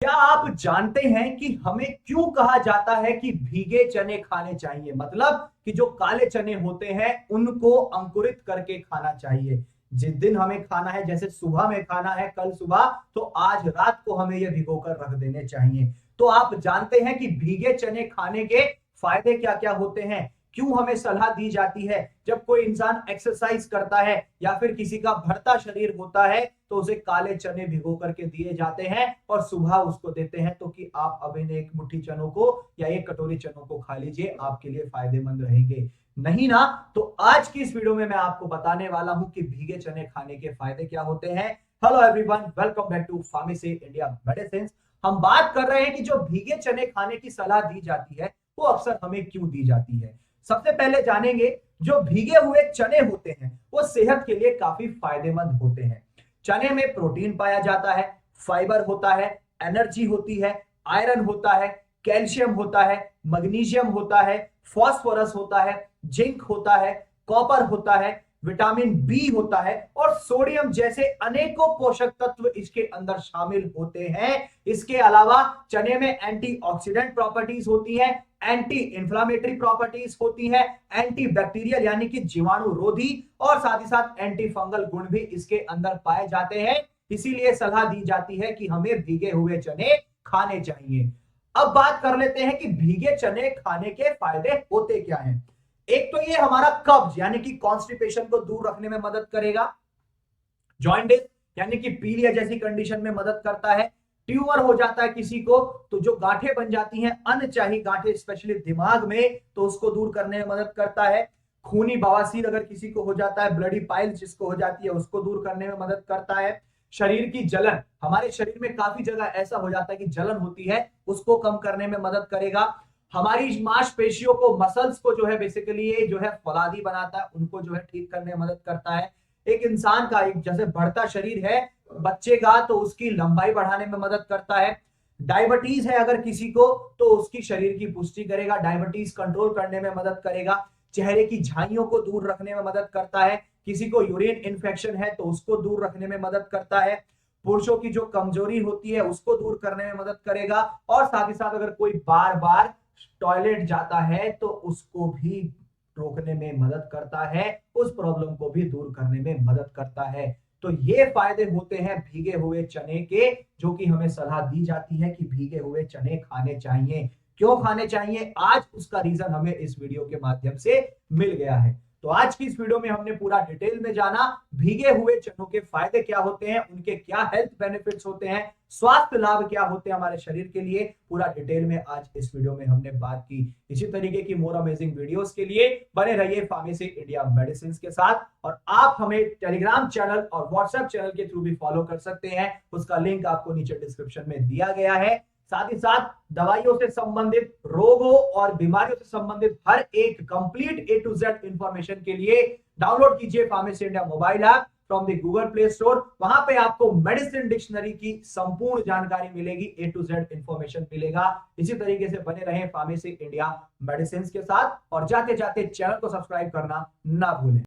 क्या आप जानते हैं कि हमें क्यों कहा जाता है कि भीगे चने खाने चाहिए? मतलब कि जो काले चने होते हैं उनको अंकुरित करके खाना चाहिए। जिस दिन हमें खाना है, जैसे सुबह में खाना है कल सुबह, तो आज रात को हमें यह भिगोकर रख देने चाहिए। तो आप जानते हैं कि भीगे चने खाने के फायदे क्या क्या होते हैं? क्यों हमें सलाह दी जाती है? जब कोई इंसान एक्सरसाइज करता है या फिर किसी का भरता शरीर होता है तो उसे काले चने भिगो करके दिए जाते हैं और सुबह उसको देते हैं, तो कि आप अब इन एक मुट्ठी चनों को या एक कटोरी चनों को खा लीजिए, आपके लिए फायदेमंद रहेंगे। नहीं ना? तो आज की इस वीडियो में मैं आपको बताने वाला हूं कि भीगे चने खाने के फायदे क्या होते हैं। Hello everyone, welcome back to Pharmacy India Medicine. हम बात कर रहे हैं कि जो भीगे चने खाने की सलाह दी जाती है वो अक्सर हमें क्यों दी जाती है। सबसे पहले जानेंगे, जो भीगे हुए चने होते हैं वो सेहत के लिए काफी फायदेमंद होते हैं। चने में प्रोटीन पाया जाता है, फाइबर होता है, एनर्जी होती है, आयरन होता है, कैल्शियम होता है, मैग्नीशियम होता है, फास्फोरस होता है, जिंक होता है, कॉपर होता है, विटामिन बी होता है और सोडियम जैसे अनेकों पोषक तत्व इसके अंदर शामिल होते हैं। इसके अलावा चने में एंटीऑक्सीडेंट प्रॉपर्टीज होती है, एंटी इंफ्लामेटरी प्रॉपर्टीज होती है, एंटी बैक्टीरियल यानी कि जीवाणु रोधी और साथ ही साथ एंटी फंगल गुण भी इसके अंदर पाए जाते हैं। इसीलिए सलाह दी जाती है कि हमें भीगे हुए चने खाने चाहिए। अब बात कर लेते हैं कि भीगे चने खाने के फायदे होते क्या हैं। एक तो ये हमारा कब्ज यानी कि कॉन्स्टिपेशन को दूर रखने में मदद करेगा, जॉइंटिस यानी कि पीलिया जैसी कंडीशन में मदद करता है, ट्यूमर हो जाता है किसी को तो जो गांठें बन जाती हैं, अनचाही गांठें स्पेशली दिमाग में, तो उसको दूर करने में मदद करता है। खूनी बवासीर अगर किसी को हो जाता है, ब्लडी पाइल्स जिसको हो जाती है, उसको दूर करने में मदद करता है। शरीर की जलन, हमारे शरीर में काफी जगह ऐसा हो जाता है कि जलन होती है, उसको कम करने में मदद करेगा। हमारी मांसपेशियों को, मसल्स को जो है बेसिकली ये जो है फौलादी बनाता है, उनको जो है ठीक करने में मदद करता है। एक इंसान का एक जैसे बढ़ता शरीर है बच्चे का, तो उसकी लंबाई बढ़ाने में मदद करता है। डायबिटीज है अगर किसी को, तो उसकी शरीर की पुष्टि करेगा, डायबिटीज कंट्रोल करने में मदद करेगा। चेहरे की झाइयों को दूर रखने में मदद करता है। किसी को यूरिन इन्फेक्शन है तो उसको दूर रखने में मदद करता है। पुरुषों की जो कमजोरी होती है उसको दूर करने में मदद करेगा। और साथ ही साथ अगर कोई बार बार टॉयलेट जाता है तो उसको भी रोकने में मदद करता है, उस प्रॉब्लम को भी दूर करने में मदद करता है। तो ये फायदे होते हैं भीगे हुए चने के, जो कि हमें सलाह दी जाती है कि भीगे हुए चने खाने चाहिए। क्यों खाने चाहिए, आज उसका रीजन हमें इस वीडियो के माध्यम से मिल गया है। तो आज की इस वीडियो में हमने पूरा डिटेल में जाना भीगे हुए चनों के फायदे क्या होते हैं, उनके क्या हेल्थ बेनिफिट्स होते हैं, स्वास्थ्य लाभ क्या होते हैं हमारे शरीर के लिए, पूरा डिटेल में आज इस वीडियो में हमने बात की। इसी तरीके की मोर अमेजिंग वीडियोस के लिए बने रहिए फार्मेसी इंडिया मेडिसिन के साथ। और आप हमें टेलीग्राम चैनल और व्हाट्सएप चैनल के थ्रू भी फॉलो कर सकते हैं, उसका लिंक आपको नीचे डिस्क्रिप्शन में दिया गया है। साथ ही साथ दवाइयों से संबंधित, रोगों और बीमारियों से संबंधित हर एक complete A to Z information के लिए डाउनलोड कीजिए Pharmacy India mobile app from the Google Play Store. वहां पे आपको मेडिसिन डिक्शनरी की संपूर्ण जानकारी मिलेगी, ए टू जेड इंफॉर्मेशन मिलेगा। इसी तरीके से बने रहें फार्मेसी इंडिया मेडिसिन के साथ और जाते जाते चैनल को सब्सक्राइब करना ना भूलें।